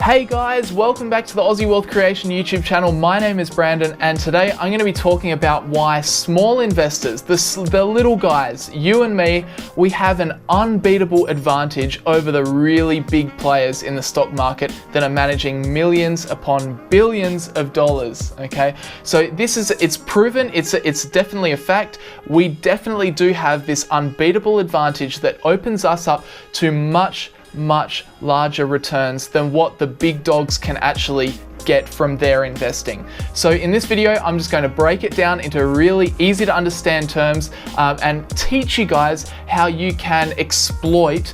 Hey guys, welcome back to the Aussie Wealth Creation YouTube channel. My name is Brandon and today I'm going to be talking about why small investors, the little guys, you and me, we have an unbeatable advantage over the really big players in the stock market that are managing millions upon billions of dollars, okay? So it's proven, it's definitely a fact. We definitely do have this unbeatable advantage that opens us up to much larger returns than what the big dogs can actually get from their investing. So in this video, I'm just going to break it down into really easy to understand terms and teach you guys how you can exploit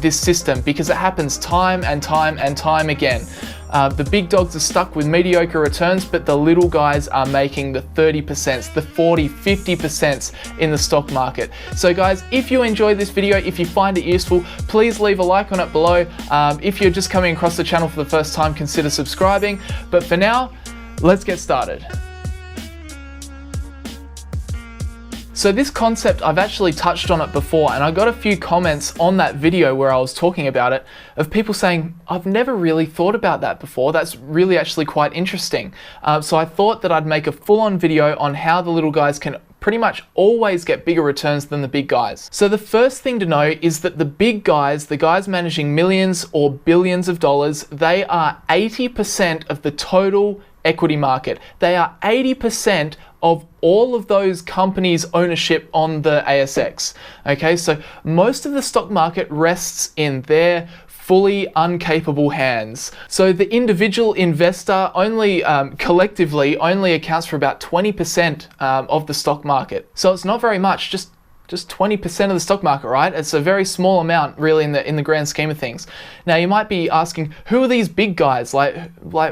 this system, because it happens time and time again. The big dogs are stuck with mediocre returns, but the little guys are making the 30%, the 40, 50% in the stock market. So guys, if you enjoyed this video, if you find it useful, please leave a like on it below. If you're just coming across the channel for the first time, consider subscribing. But for now, let's get started. So this concept, I've actually touched on it before, and I got a few comments on that video where I was talking about it of people saying, I've never really thought about that before. That's really actually quite interesting. So I thought that I'd make a full-on video on how the little guys can pretty much always get bigger returns than the big guys. So the first thing to know is that the big guys, the guys managing millions or billions of dollars, they are 80% of the total equity market. They are 80% of all of those companies' ownership on the ASX. Okay, so most of the stock market rests in their fully incapable hands. So the individual investor only collectively only accounts for about 20% of the stock market. So it's not very much, just 20% of the stock market, right? It's a very small amount really in the grand scheme of things. Now you might be asking, who are these big guys? Like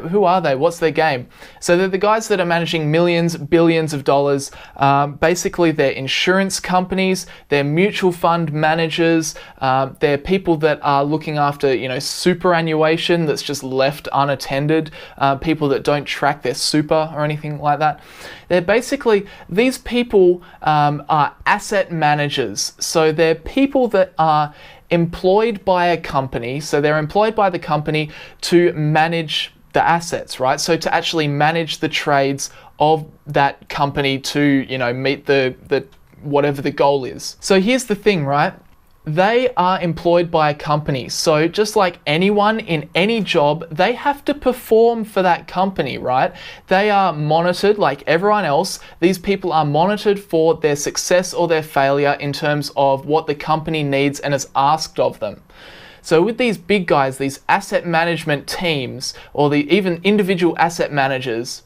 who are they? What's their game? So they're the guys that are managing millions, billions of dollars. Basically they're insurance companies, they're mutual fund managers, they're people that are looking after, superannuation that's just left unattended, people that don't track their super or anything like that. They're basically, these people are asset managers. So they're people that are employed by a company. So they're employed by the company to manage the assets, right? So to actually manage the trades of that company to, meet the whatever the goal is. So here's the thing, right? They are employed by a company. So just like anyone in any job, they have to perform for that company, right? They are monitored like everyone else. These people are monitored for their success or their failure in terms of what the company needs and is asked of them. So with these big guys, these asset management teams, or even individual asset managers,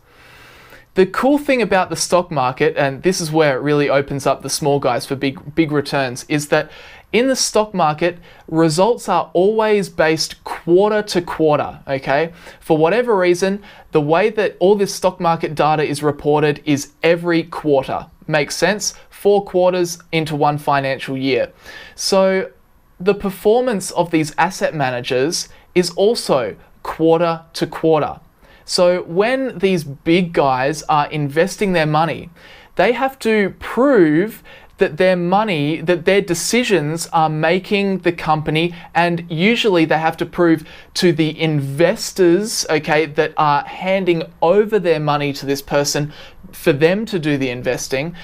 the cool thing about the stock market, and this is where it really opens up the small guys for big returns, is that in the stock market, results are always based quarter to quarter, okay? For whatever reason, the way that all this stock market data is reported is every quarter. Makes sense? 4 quarters into one financial year. So the performance of these asset managers is also quarter to quarter. So when these big guys are investing their money, they have to prove that their decisions are making the company, and usually they have to prove to the investors, okay, that are handing over their money to this person for them to do the investing.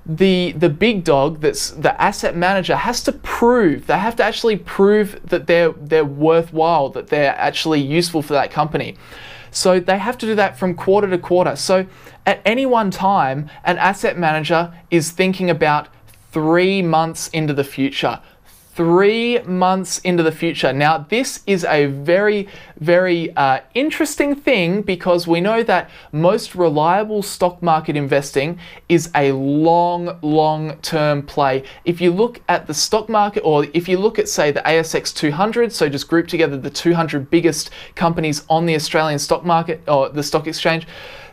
The big dog, that's the asset manager, has to prove, they have to actually prove that they're worthwhile, that they're actually useful for that company. So they have to do that from quarter to quarter. So at any one time, an asset manager is thinking about 3 months into the future. 3 months into the future. Now, this is a very interesting thing, because we know that most reliable stock market investing is a long-term play. If you look at the stock market, or if you look at, say, the ASX 200, so just group together the 200 biggest companies on the Australian stock market or the stock exchange,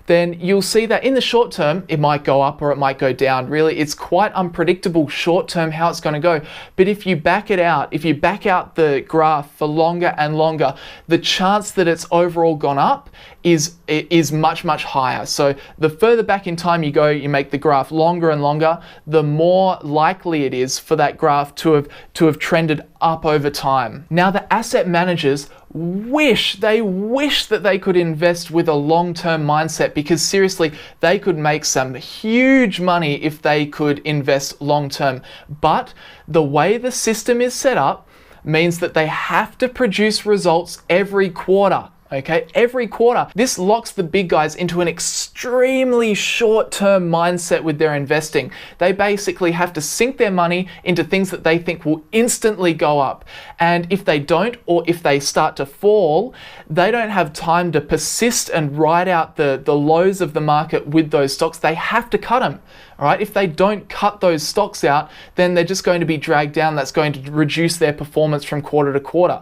then you'll see that in the short term, it might go up or it might go down. Really, it's quite unpredictable short term how it's going to go. But if you back it out, if you back out the graph for longer and longer, the chance that it's overall gone up is much higher. So the further back in time you go, you make the graph longer and longer, the more likely it is for that graph to have trended up over time. Now, the asset managers wish that they could invest with a long-term mindset, because seriously, they could make some huge money if they could invest long-term. But the way the system is set up means that they have to produce results every quarter. Okay, every quarter. This locks the big guys into an extremely short-term mindset with their investing. They basically have to sink their money into things that they think will instantly go up. And if they don't, or if they start to fall, they don't have time to persist and ride out the lows of the market with those stocks. They have to cut them. All right, if they don't cut those stocks out, then they're just going to be dragged down. That's going to reduce their performance from quarter to quarter.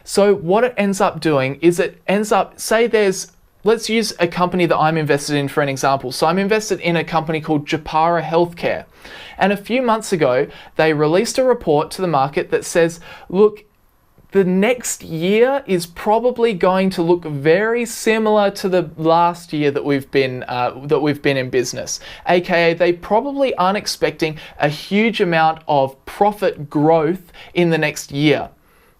So what it ends up doing is it ends up, say let's use a company that I'm invested in for an example. So I'm invested in a company called Japara Healthcare. And a few months ago, they released a report to the market that says, look, the next year is probably going to look very similar to the last year that we've been in business. AKA, they probably aren't expecting a huge amount of profit growth in the next year.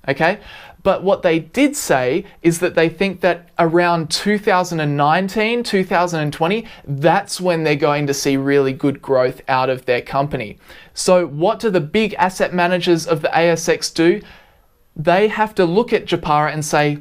Okay? But what they did say is that they think that around 2019, 2020, that's when they're going to see really good growth out of their company. So what do the big asset managers of the ASX do? They have to look at Japara and say,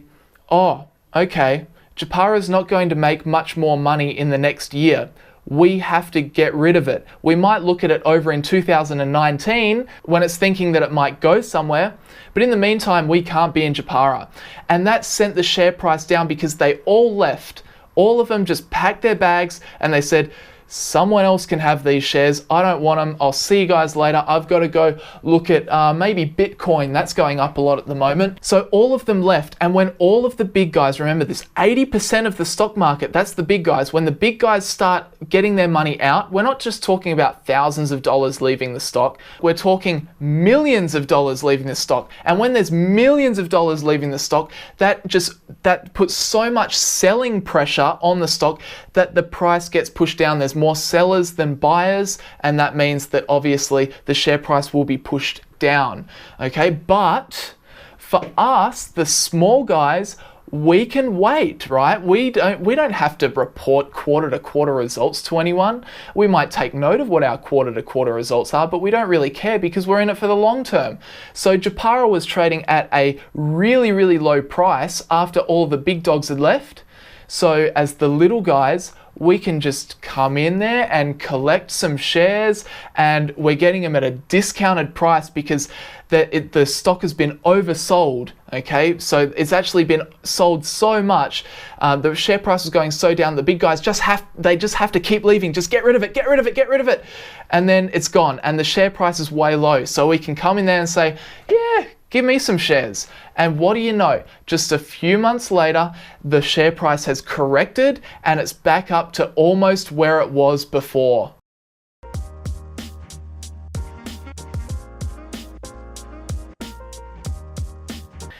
oh, okay, Japara's not going to make much more money in the next year. We have to get rid of it. We might look at it over in 2019 when it's thinking that it might go somewhere, but in the meantime, we can't be in Japara. And that sent the share price down because they all left. All of them just packed their bags and they said, someone else can have these shares. I don't want them. I'll see you guys later. I've got to go look at maybe Bitcoin. That's going up a lot at the moment. So all of them left. And when all of the big guys, remember this, 80% of the stock market, that's the big guys. When the big guys start getting their money out, we're not just talking about thousands of dollars leaving the stock. We're talking millions of dollars leaving the stock. And when there's millions of dollars leaving the stock, that puts so much selling pressure on the stock that the price gets pushed down. There's more sellers than buyers, and that means that obviously the share price will be pushed down. Okay, but for us, the small guys, we can wait, right? We don't have to report quarter to quarter results to anyone. We might take note of what our quarter to quarter results are, but we don't really care because we're in it for the long term. So Japara was trading at a really, really low price after all the big dogs had left. So as the little guys, we can just come in there and collect some shares, and we're getting them at a discounted price because the stock has been oversold. Okay, so it's actually been sold so much, the share price is going so down. The big guys just have to keep leaving. Just get rid of it, and then it's gone, and the share price is way low. So we can come in there and say, yeah, give me some shares. And what do you know? Just a few months later, the share price has corrected and it's back up to almost where it was before.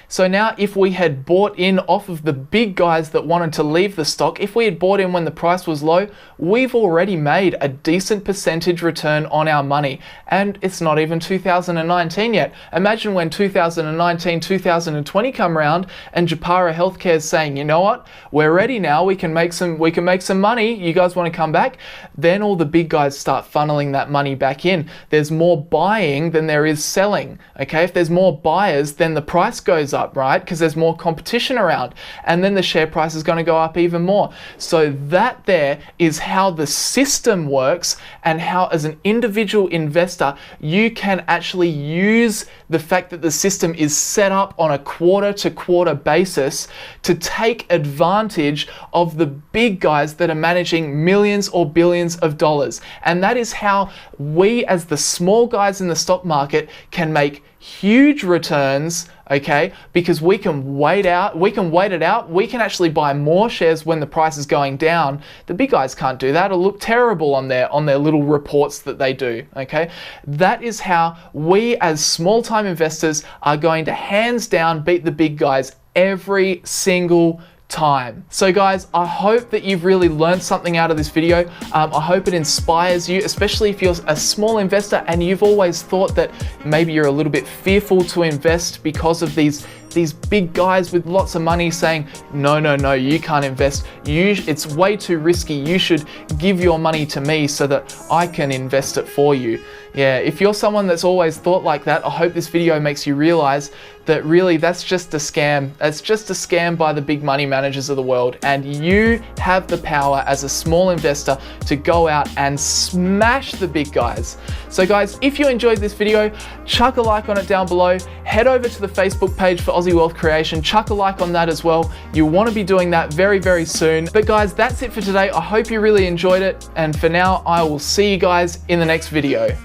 So now if we had bought in off of the big guys that wanted to leave the stock, if we had bought in when the price was low, we've already made a decent percentage return on our money. And it's not even 2019 yet. Imagine when 2019, 2020 come around and Japara Healthcare is saying, you know what, we're ready now, we can make some money, you guys want to come back? Then all the big guys start funneling that money back in. There's more buying than there is selling. Okay, if there's more buyers, then the price goes up, right? Because there's more competition around, and then the share price is going to go up even more. So that there is how the system works, and how as an individual investor you can actually use the fact that the system is set up on a quarter to quarter basis to take advantage of the big guys that are managing millions or billions of dollars. And that is how we as the small guys in the stock market can make huge returns, okay? Because we can wait it out, we can actually buy more shares when the price is going down. The big guys can't do that. It'll look terrible on their little reports that they do, okay? That is how we as small-time investors are going to hands down beat the big guys every single time. So guys, I hope that you've really learned something out of this video. I hope it inspires you, especially if you're a small investor and you've always thought that maybe you're a little bit fearful to invest because of these big guys with lots of money saying, no, you can't invest. It's way too risky. You should give your money to me so that I can invest it for you. Yeah, if you're someone that's always thought like that, I hope this video makes you realize that really that's just a scam. It's just a scam by the big money managers of the world, and you have the power as a small investor to go out and smash the big guys. So guys, if you enjoyed this video, chuck a like on it down below. Head over to the Facebook page for Aussie Wealth Creation, chuck a like on that as well. You want to be doing that very, very soon. But guys, that's it for today. I hope you really enjoyed it, and for now, I will see you guys in the next video.